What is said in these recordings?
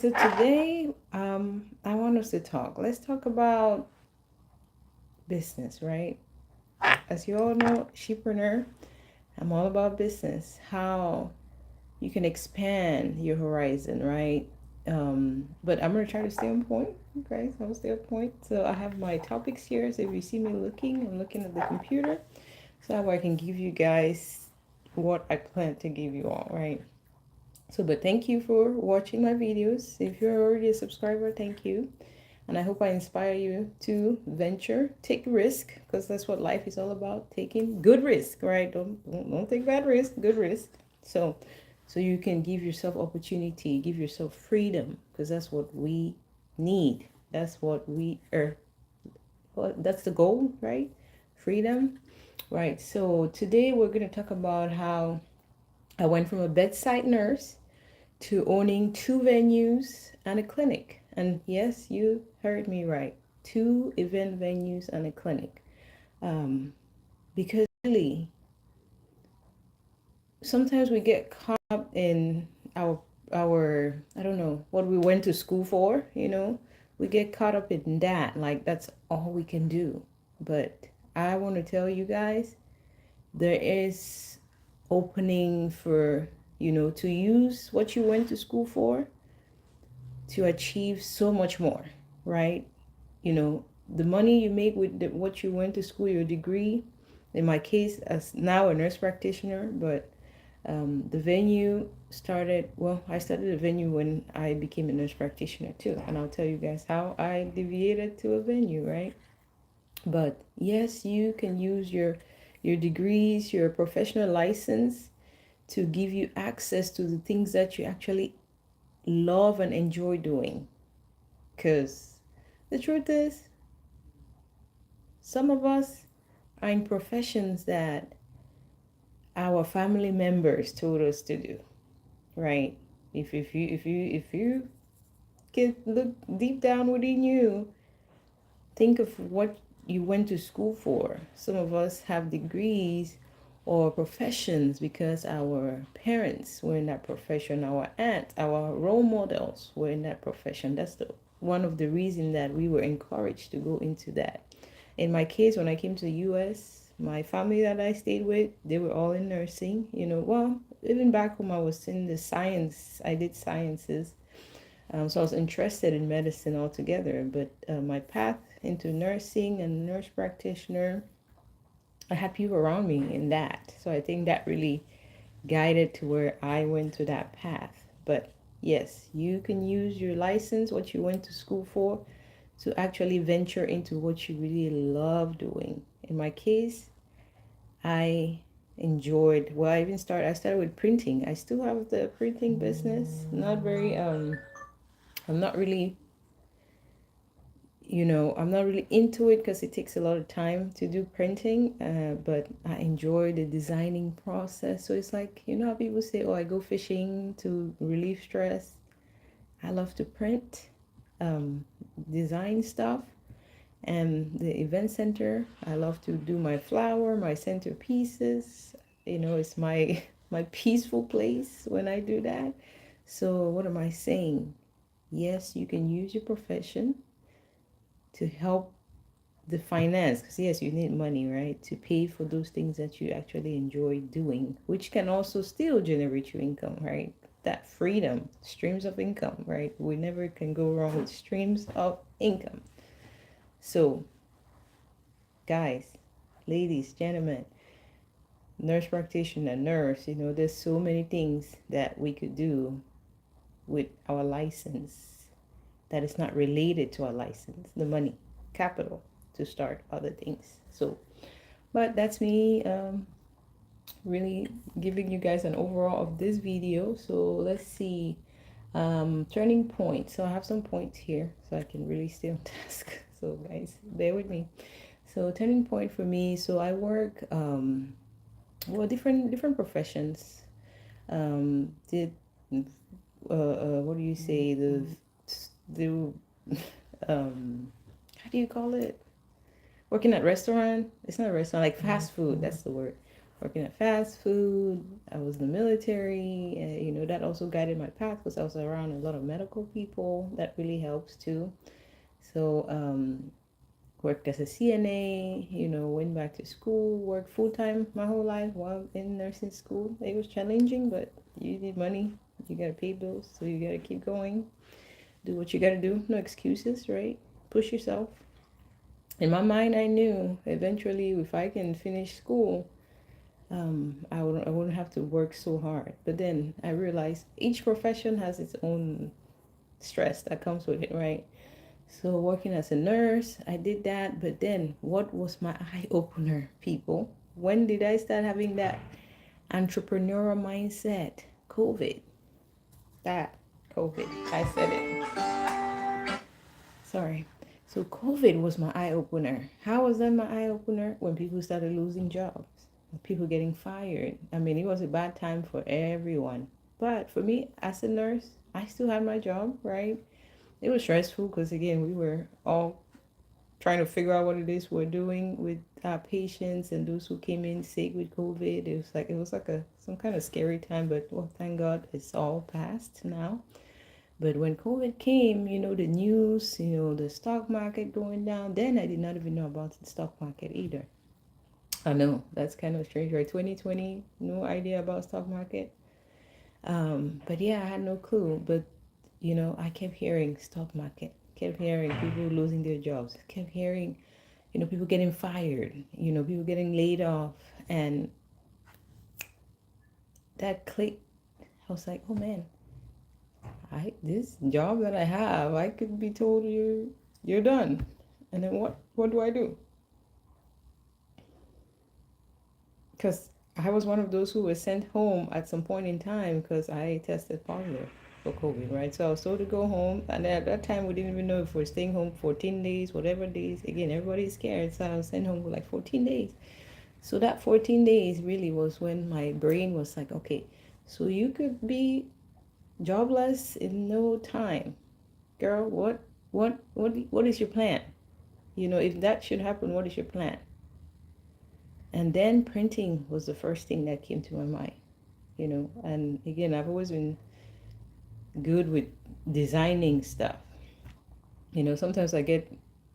So today, I want us to talk. Let's talk about business, right? As you all know, shepreneur, I'm all about business. How you can expand your horizon, right? But I'm gonna try to stay on point, guys. I'm gonna stay on point. So I have my topics here. So if you see me looking, I'm looking at the computer, so that way I can give you guys what I plan to give you all, right? So, but thank you for watching my videos. If you're already a subscriber, thank you. And I hope I inspire you to venture, take risk, because that's what life is all about, taking good risk, right? Don't take bad risk, good risk. So so you can give yourself opportunity, give yourself freedom, because that's what we need. That's what we are, well, that's the goal, right? Freedom. Right. So today we're going to talk about how I went from a bedside nurse to owning two venues and a clinic. And yes, you heard me right, two event venues and a clinic. Because really, sometimes we get caught up in our I don't know what we went to school for. We get caught up in that, like that's all we can do. But I want to tell you guys, there is opening for to use what you went to school for to achieve so much more, right? The money you make with what you went to school, your degree, in my case, as now a nurse practitioner, but the venue started, well, I started a venue when I became a nurse practitioner too. And I'll tell you guys how I deviated to a venue, right? But yes, you can use your degrees, your professional license to give you access to the things that you actually love and enjoy doing. Because the truth is, some of us are in professions that our family members told us to do, right? If you get look deep down within you, think of what you went to school for. Some of us have degrees or professions because our parents were in that profession, our aunts, our role models were in that profession. That's the one of the reasons that we were encouraged to go into that. In my case, when I came to the US, my family that I stayed with, they were all in nursing. Well, even back home, I was in the science. I did sciences, so I was interested in medicine altogether. But my path into nursing and nurse practitioner, I had people around me in that. So I think that really guided to where I went to that path. But yes, you can use your license, what you went to school for, to actually venture into what you really love doing. In my case, I enjoyed, well, I started with printing. I still have the printing business. Not very I'm not really I'm not really into it because it takes a lot of time to do printing, but I enjoy the designing process. So it's like, how people say, oh, I go fishing to relieve stress. I love to print, um, design stuff. And the event center, I love to do my flower, my centerpieces. It's my my peaceful place when I do that. So what am I saying? Yes, you can use your profession to help the finance, because yes, you need money, right, to pay for those things that you actually enjoy doing, which can also still generate you income, right? That freedom, streams of income, right? We never can go wrong with streams of income. So guys, ladies, gentlemen, nurse practitioner, nurse, there's so many things that we could do with our license that is not related to our license, the money, capital to start other things. So, but that's me, really giving you guys an overall of this video. So let's see, turning point. So I have some points here so I can really stay on task. So guys, bear with me. So turning point for me. So I work, well, different professions. Did what do you say, the how do you call it? Working at restaurant. It's not a restaurant, like fast food. That's the word. working at fast food. I was in the military. That also guided my path because I was around a lot of medical people. That really helps too. So, worked as a CNA, went back to school, worked full time my whole life while in nursing school. It was challenging, but you need money. You gotta pay bills, so you gotta keep going. Do what you gotta do. No excuses, right? Push yourself. In my mind, I knew eventually if I can finish school, I wouldn't have to work so hard. But then I realized each profession has its own stress that comes with it, right? So working as a nurse, I did that. But then what was my eye opener, people? When did I start having that entrepreneurial mindset? COVID. That COVID. I said it. Sorry. So COVID was my eye opener. How was that my eye opener? When people started losing jobs, people getting fired. I mean, it was a bad time for everyone. But for me, as a nurse, I still had my job, right? It was stressful because, again, we were all trying to figure out what it is we're doing with our patients and those who came in sick with COVID. It was like some kind of scary time, but well, thank God it's all past now. But when COVID came, the news, the stock market going down, then I did not even know about the stock market either. I know that's kind of strange, right? 2020, no idea about stock market. But yeah, I had no clue. But I kept hearing stock market, kept hearing people losing their jobs, kept hearing, people getting fired, people getting laid off, and that clicked. I was like, oh man, this job that I have, I could be told you're done, and then what do I do? Because I was one of those who was sent home at some point in time because I tested positive for COVID, right? So I was told to go home, and at that time we didn't even know if we're staying home 14 days, whatever days. Again, everybody's scared, so I was sent home for like 14 days. So that 14 days really was when my brain was like, okay, so you could be jobless in no time, girl. What is your plan? If that should happen, what is your plan? And then printing was the first thing that came to my mind. And again, I've always been good with designing stuff. Sometimes I get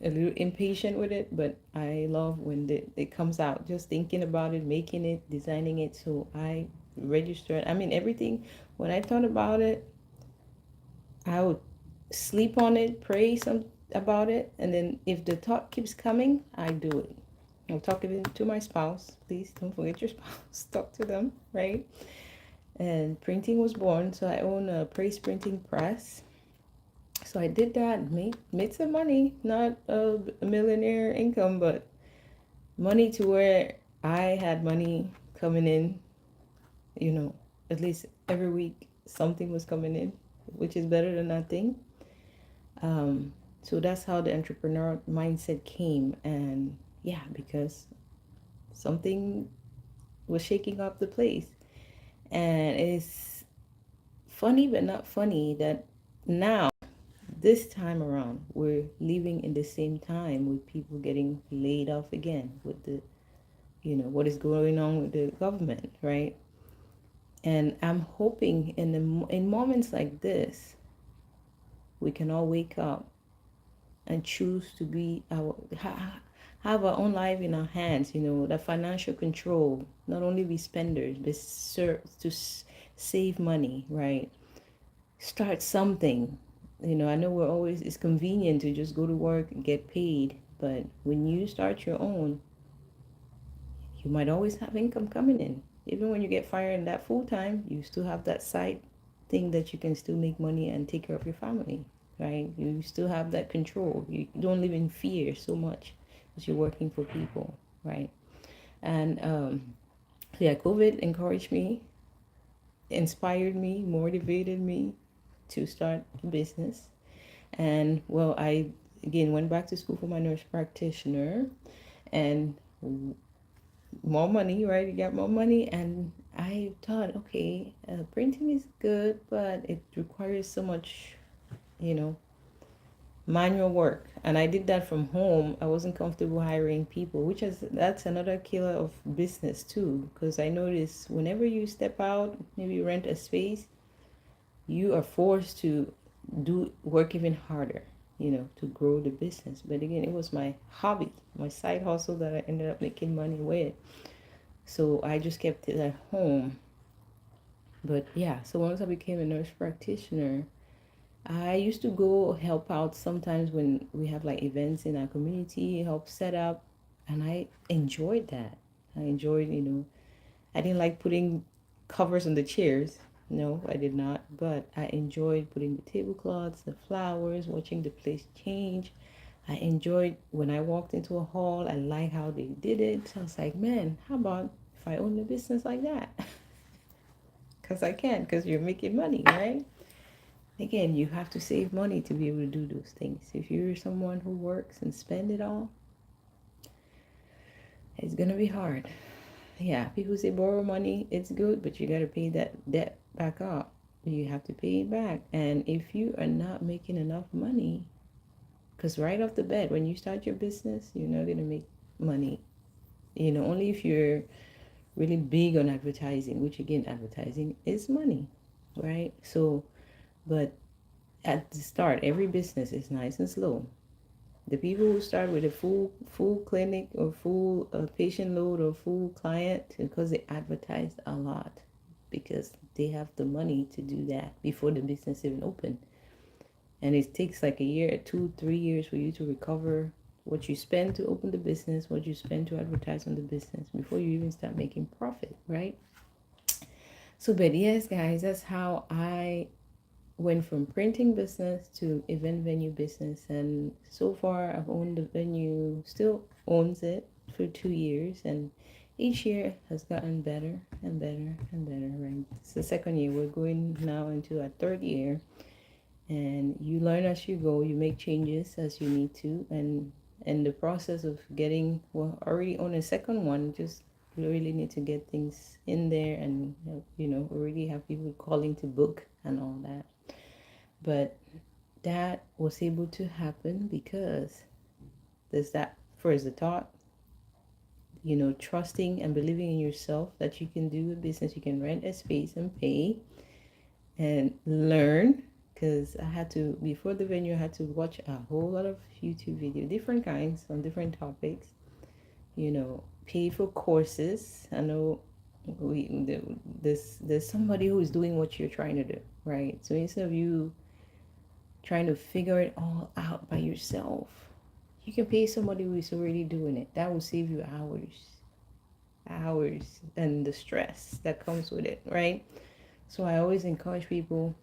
a little impatient with it, but I love when it comes out, just thinking about it, making it, designing it. So I registered, I mean, everything. When I thought about it, I would sleep on it, pray some about it, and then if the thought keeps coming, I do it. I'll talk even to my spouse. Please don't forget your spouse. Talk to them, right? And printing was born. So I own a praise printing press. So I did that, made some money, not a millionaire income, but money to where I had money coming in, at least every week something was coming in, which is better than nothing. So that's how the entrepreneur mindset came. And yeah, because something was shaking up the place. And it's funny, but not funny, that now, this time around, we're living in the same time with people getting laid off again with the, what is going on with the government, right? And I'm hoping in moments like this, we can all wake up and choose to be have our own life in our hands. That financial control, not only be spenders, but to save money, right? Start something. I know it's convenient to just go to work and get paid, but when you start your own, you might always have income coming in. Even when you get fired in that full time, you still have that side thing that you can still make money and take care of your family, right? You still have that control. You don't live in fear so much as you're working for people, right? And yeah, COVID encouraged me, inspired me, motivated me to start a business. And well, I again went back to school for my nurse practitioner, and more money, right? You got more money, and I thought, okay, printing is good, but it requires so much, you know, manual work, and I did that from home. I wasn't comfortable hiring people, which is that's another killer of business too, because I notice whenever you step out, maybe you rent a space, you are forced to do work even harder, to grow the business. But again, it was my hobby, my side hustle that I ended up making money with. So I just kept it at home. But yeah, so once I became a nurse practitioner, I used to go help out sometimes when we have like events in our community, help set up, and I enjoyed that. I enjoyed, I didn't like putting covers on the chairs. No, I did not. But I enjoyed putting the tablecloths, the flowers, watching the place change. I enjoyed when I walked into a hall. I like how they did it. I was like, man, how about if I own a business like that? Because I can, because you're making money, right? Again, you have to save money to be able to do those things. If you're someone who works and spend it all, it's gonna be hard. Yeah, people say borrow money, it's good, but you gotta pay that debt back up. You have to pay it back. And if you are not making enough money, because right off the bat, when you start your business, you're not gonna make money. Only if you're really big on advertising, which again, advertising is money, right? So, but at the start, every business is nice and slow. The people who start with a full clinic or full patient load or full client, because they advertise a lot, because they have the money to do that before the business even open. And it takes like a year, 2, 3 years for you to recover what you spend to open the business, what you spend to advertise on the business before you even start making profit, right? So, but yes, guys, that's how I went from printing business to event venue business. And so far I've owned the venue, still owns it for 2 years, and each year has gotten better and better and better, right? It's the second year. We're going now into our third year, and you learn as you go, you make changes as you need to, and the process of getting, well, already on a second one, just really need to get things in there, and already have people calling to book and all that. But that was able to happen because there's that first, the thought, trusting and believing in yourself that you can do a business, you can rent a space and pay and learn. Because I had to, before the venue, I had to watch a whole lot of YouTube video, different kinds on different topics, pay for courses. I know there's somebody who is doing what you're trying to do, right? So instead of you trying to figure it all out by yourself, you can pay somebody who is already doing it. That will save you hours, and the stress that comes with it, right? So I always encourage people,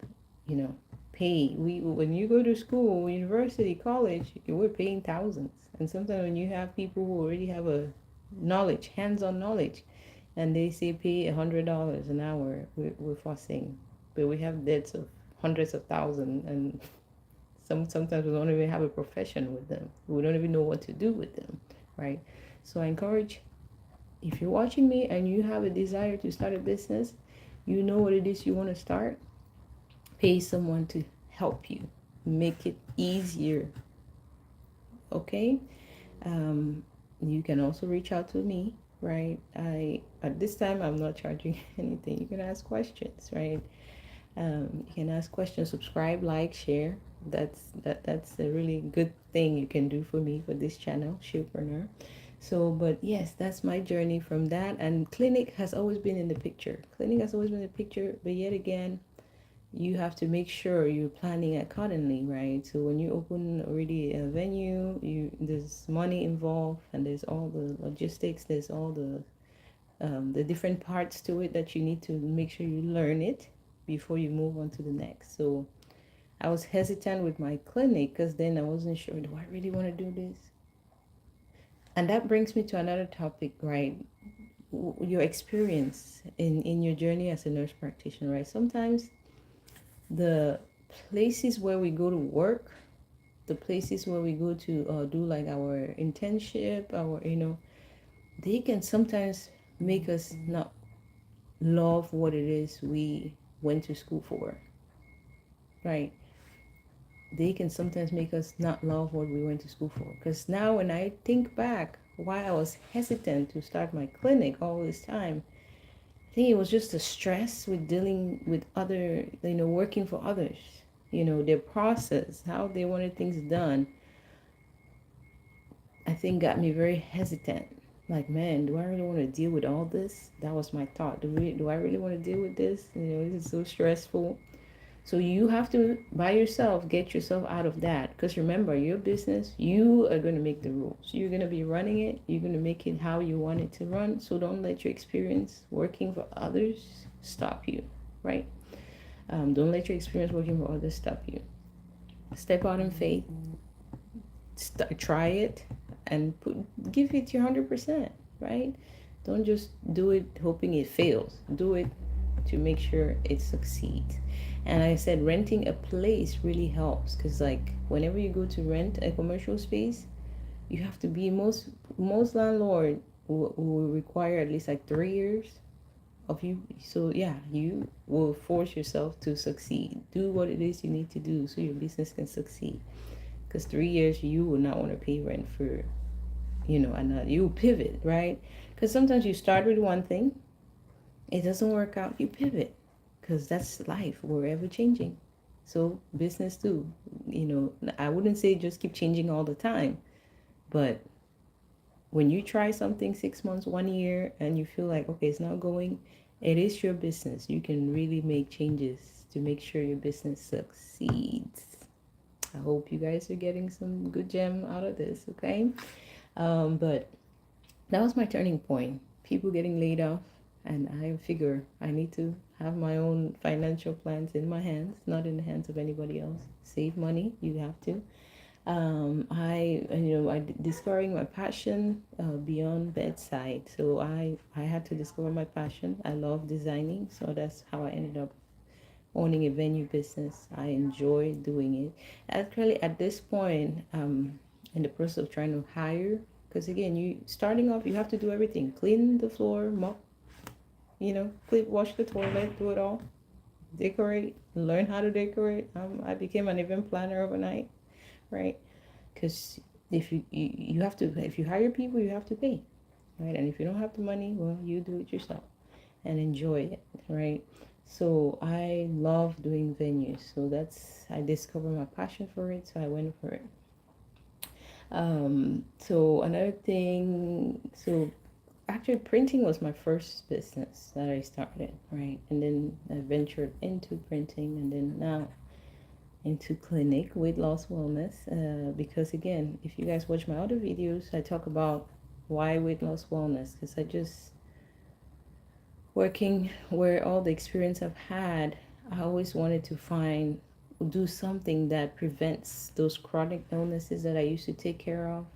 pay. When you go to school, university, college, we're paying thousands. And sometimes when you have people who already have a knowledge, hands-on knowledge, and they say pay $100 an hour, we're fussing. But we have debts of hundreds of thousands, and sometimes we don't even have a profession with them. We don't even know what to do with them, right? So I encourage, if you're watching me and you have a desire to start a business, you know what it is you want to start, pay someone to help you make it easier. Okay. You can also reach out to me, right? I At this time I'm not charging anything. You can ask questions, right? You can ask questions, subscribe, like, share. That's a really good thing you can do for me, for this channel, Showpreneur. So, but yes, that's my journey from that. And clinic has always been in the picture. Clinic has always been in the picture, but yet again, you have to make sure you're planning accordingly, right? So when you open already a venue, there's money involved, and there's all the logistics, there's all the different parts to it that you need to make sure you learn it before you move on to the next. So I was hesitant with my clinic because then I wasn't sure, do I really want to do this? And that brings me to another topic, right? Your experience in your journey as a nurse practitioner, right? Sometimes the places where we go to work, the places where we go to do like our internship, they can sometimes make us not love what it is we went to school for, right? they can sometimes make us not love what we went to school for. Because now when I think back why I was hesitant to start my clinic all this time, I think it was just the stress with dealing with other, working for others, their process, how they wanted things done. I think got me very hesitant. Like, man, do I really want to deal with all this? That was my thought. Do I really want to deal with this? This is so stressful. So you have to, by yourself, get yourself out of that. Because remember, your business, you are going to make the rules. You're going to be running it. You're going to make it how you want it to run. So don't let your experience working for others stop you, right? Don't let your experience working for others stop you. Step out in faith. Try it and give it your 100%, right? Don't just do it hoping it fails. Do it to make sure it succeeds. And I said renting a place really helps, because like whenever you go to rent a commercial space, you have to be, most landlord will require at least like 3 years of you. So yeah, you will force yourself to succeed. Do what it is you need to do so your business can succeed. Because 3 years you will not want to pay rent for, another. You will pivot, right? Because sometimes you start with one thing, it doesn't work out, you pivot, because that's life. We're ever changing. So business too, I wouldn't say just keep changing all the time, but when you try something 6 months, 1 year, and you feel like, okay, it's not going, it is your business. You can really make changes to make sure your business succeeds. I hope you guys are getting some good gem out of this, okay? But that was my turning point. People getting laid off, and I figure I need to have my own financial plans in my hands, not in the hands of anybody else. Save money, you have to. I discovering my passion beyond bedside. So I had to discover my passion. I love designing, so that's how I ended up owning a venue business. I enjoy doing it. Actually, at this point, in the process of trying to hire, because again, you starting off, you have to do everything: clean the floor, mop, clean, wash the toilet, do it all, decorate, learn how to decorate. I became an event planner overnight, right? Because if you have to, if you hire people, you have to pay, right? And if you don't have the money, well, you do it yourself and enjoy it, right? So I love doing venues. So I discovered my passion for it, so I went for it. So another thing, so actually printing was my first business that I started, right? And then I ventured into printing, and then now into clinic, weight loss wellness, because again, if you guys watch my other videos, I talk about why weight loss wellness, because I just working where all the experience I've had, I always wanted to do something that prevents those chronic illnesses that I used to take care of.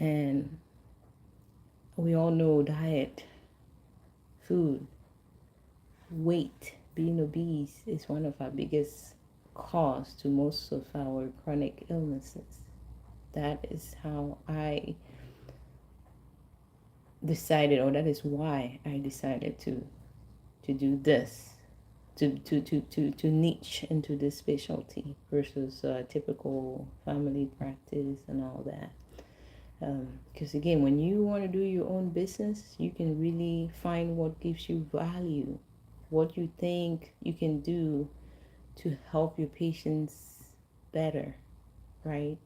And we all know diet, food, weight, being obese is one of our biggest cause to most of our chronic illnesses. That is how I decided, or that is why I decided to do this, to niche into this specialty versus typical family practice and all that. Because again, when you want to do your own business, you can really find what gives you value, what you think you can do to help your patients better, right?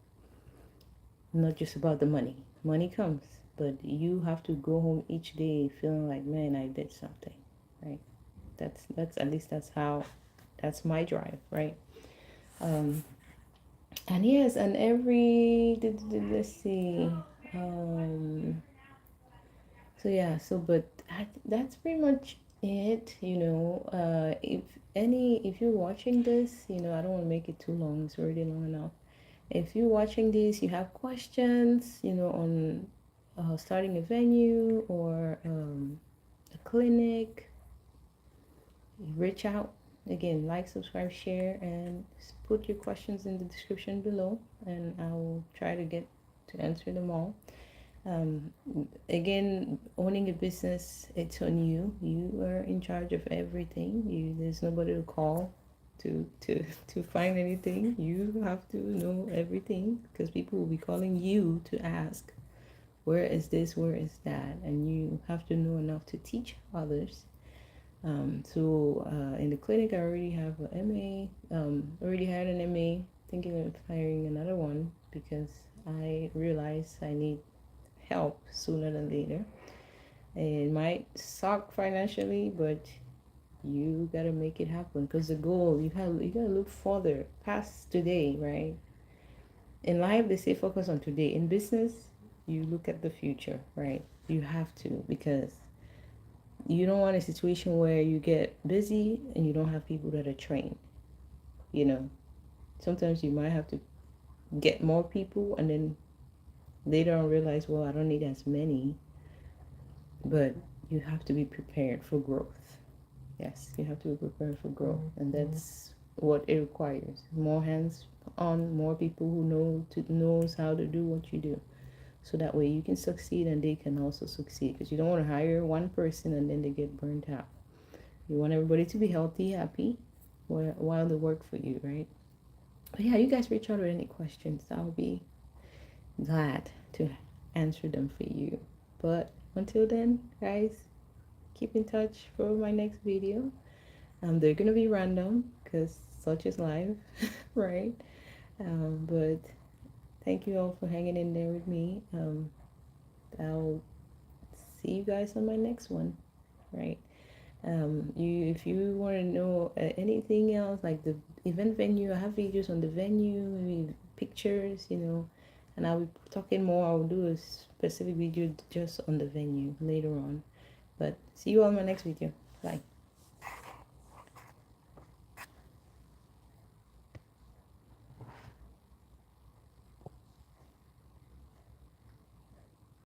Not just about the money. Money comes, but you have to go home each day feeling like, man, I did something, right? That's at least that's my drive, right? And yes, and let's see, so yeah, but that's pretty much it. If you're watching this, I don't want to make it too long. It's already long enough. If you're watching this, you have questions, on starting a venue or a clinic, reach out. Again, like, subscribe, share, and put your questions in the description below, and I will try to answer them all. Again, owning a business, it's on you. You are in charge of everything. There's nobody to call. to find anything. You have to know everything because people will be calling you to ask, where is this, where is that, and you have to know enough to teach others. In the clinic, I already have an MA. Already had an MA. Thinking of hiring another one because I realize I need help sooner than later. It might suck financially, but you gotta make it happen because the goal you gotta look further past today, right? In life, they say focus on today. In business, you look at the future, right? You have to because you don't want a situation where you get busy and you don't have people that are trained. You know, sometimes you might have to get more people and then later on realize, well, I don't need as many, but you have to be prepared for growth. Yes, you have to be prepared for growth, and that's what it requires. More hands on, more people who knows how to do what you do, so that way you can succeed and they can also succeed. Because you don't want to hire one person and then they get burnt out. You want everybody to be healthy, happy, while they work for you, right? But yeah, you guys reach out with any questions. I'll be glad to answer them for you. But until then, guys, keep in touch for my next video. They're gonna be random because such is life, right? But thank you all for hanging in there with me. I'll see you guys on my next one, right? If you want to know anything else like the event venue, I have videos on the venue, maybe pictures, and I'll be talking more. I'll do a specific video just on the venue later on. But see you on my next video. Bye.